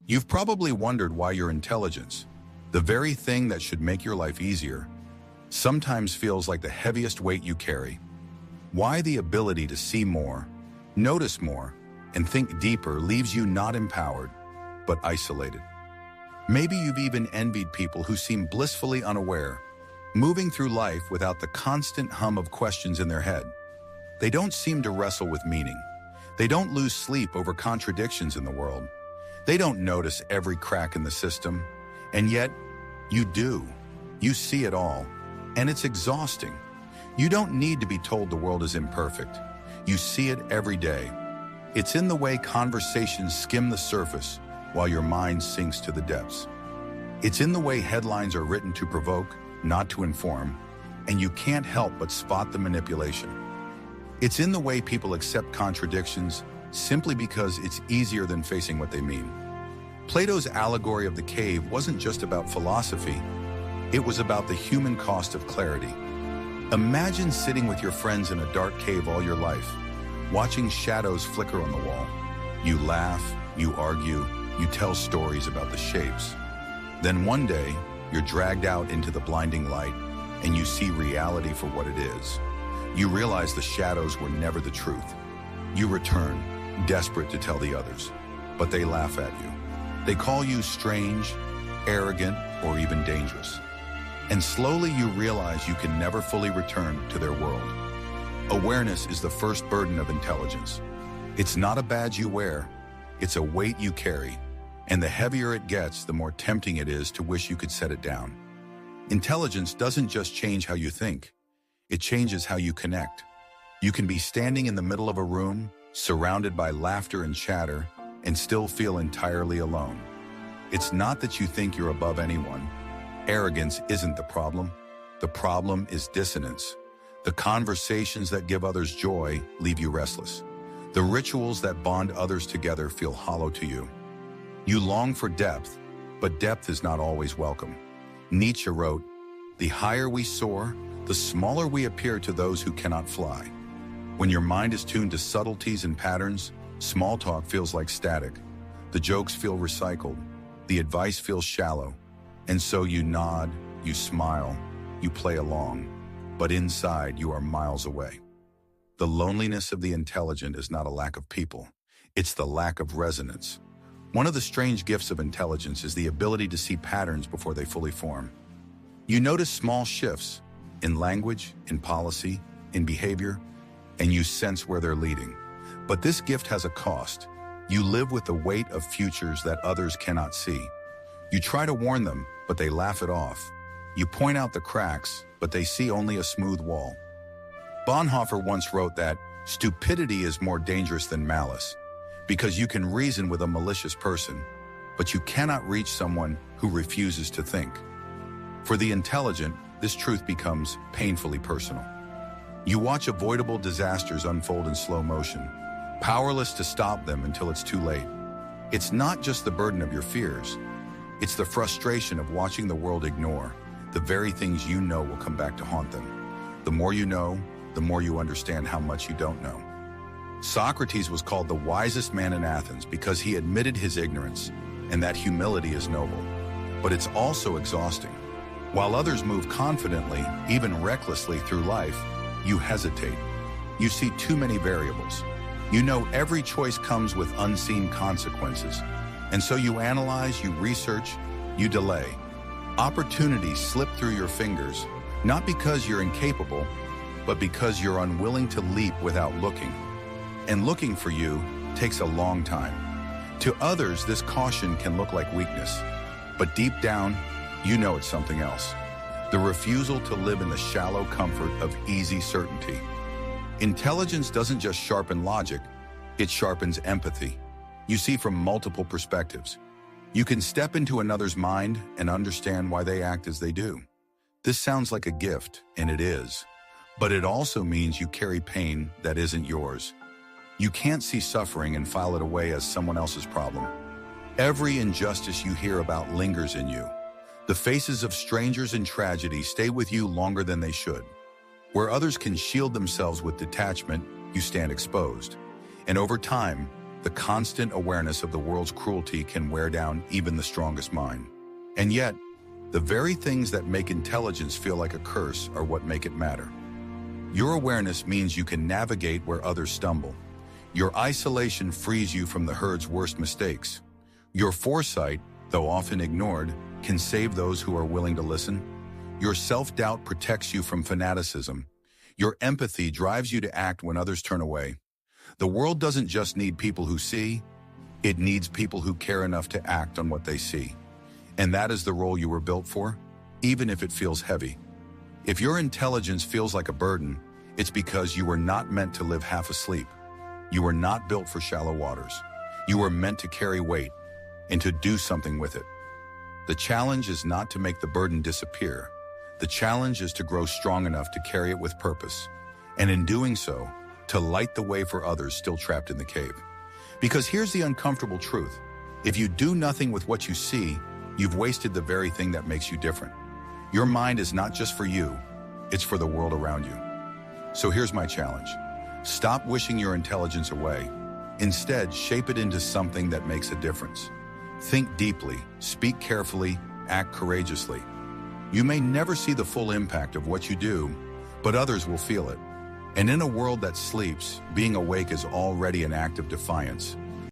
You've probably wondered why your intelligence, the very thing that should make your life easier, sometimes feels like the heaviest weight you carry. Why the ability to see more, notice more, and think deeper leaves you not empowered, but isolated. Maybe you've even envied people who seem blissfully unaware, moving through life without the constant hum of questions in their head. They don't seem to wrestle with meaning. They don't lose sleep over contradictions in the world. They don't notice every crack in the system. And yet, you do. You see it all. And it's exhausting. You don't need to be told the world is imperfect. You see it every day. It's in the way conversations skim the surface while your mind sinks to the depths. It's in the way headlines are written to provoke, not to inform, and you can't help but spot the manipulation. It's in the way people accept contradictions simply because it's easier than facing what they mean. Plato's allegory of the cave wasn't just about philosophy, it was about the human cost of clarity. Imagine sitting with your friends in a dark cave all your life, watching shadows flicker on the wall. You laugh, you argue, you tell stories about the shapes. Then one day, you're dragged out into the blinding light, and you see reality for what it is. You realize the shadows were never the truth. You return, desperate to tell the others, but they laugh at you. They call you strange, arrogant, or even dangerous. And slowly you realize you can never fully return to their world. Awareness is the first burden of intelligence. It's not a badge you wear, it's a weight you carry. And the heavier it gets, the more tempting it is to wish you could set it down. Intelligence doesn't just change how you think, it changes how you connect. You can be standing in the middle of a room, surrounded by laughter and chatter, and still feel entirely alone. It's not that you think you're above anyone. Arrogance isn't the problem. The problem is dissonance. The conversations that give others joy leave you restless. The rituals that bond others together feel hollow to you. You long for depth, but depth is not always welcome. Nietzsche wrote, "The higher we soar, the smaller we appear to those who cannot fly." When your mind is tuned to subtleties and patterns, small talk feels like static. The jokes feel recycled. The advice feels shallow. And so you nod, you smile, you play along. But inside, you are miles away. The loneliness of the intelligent is not a lack of people. It's the lack of resonance. One of the strange gifts of intelligence is the ability to see patterns before they fully form. You notice small shifts in language, in policy, in behavior, and you sense where they're leading. But this gift has a cost. You live with the weight of futures that others cannot see. You try to warn them, but they laugh it off. You point out the cracks, but they see only a smooth wall. Bonhoeffer once wrote that stupidity is more dangerous than malice, because you can reason with a malicious person, but you cannot reach someone who refuses to think. For the intelligent, this truth becomes painfully personal. You watch avoidable disasters unfold in slow motion, powerless to stop them until it's too late. It's not just the burden of your fears, it's the frustration of watching the world ignore the very things you know will come back to haunt them. The more you know, the more you understand how much you don't know. Socrates was called the wisest man in Athens because he admitted his ignorance, and that humility is noble. But it's also exhausting. While others move confidently, even recklessly through life, you hesitate. You see too many variables. You know every choice comes with unseen consequences. And so you analyze, you research, you delay. Opportunities slip through your fingers, not because you're incapable, but because you're unwilling to leap without looking. And looking for you takes a long time. To others, this caution can look like weakness, but deep down, you know it's something else. The refusal to live in the shallow comfort of easy certainty. Intelligence doesn't just sharpen logic, it sharpens empathy. You see from multiple perspectives. You can step into another's mind and understand why they act as they do. This sounds like a gift, and it is. But it also means you carry pain that isn't yours. You can't see suffering and file it away as someone else's problem. Every injustice you hear about lingers in you. The faces of strangers in tragedy stay with you longer than they should. Where others can shield themselves with detachment, you stand exposed. And over time, The constant awareness of the world's cruelty can wear down even the strongest mind. And yet, the very things that make intelligence feel like a curse are what make it matter. Your awareness means you can navigate where others stumble. Your isolation frees you from the herd's worst mistakes. Your foresight, though often ignored, can save those who are willing to listen. Your self-doubt protects you from fanaticism. Your empathy drives you to act when others turn away. The world doesn't just need people who see, it needs people who care enough to act on what they see. And that is the role you were built for, even if it feels heavy. If your intelligence feels like a burden, it's because you were not meant to live half asleep. You were not built for shallow waters. You were meant to carry weight and to do something with it. The challenge is not to make the burden disappear. The challenge is to grow strong enough to carry it with purpose. And in doing so, to light the way for others still trapped in the cave. Because here's the uncomfortable truth. If you do nothing with what you see, you've wasted the very thing that makes you different. Your mind is not just for you, it's for the world around you. So here's my challenge. Stop wishing your intelligence away. Instead, shape it into something that makes a difference. Think deeply, speak carefully, act courageously. You may never see the full impact of what you do, but others will feel it. And in a world that sleeps, being awake is already an act of defiance.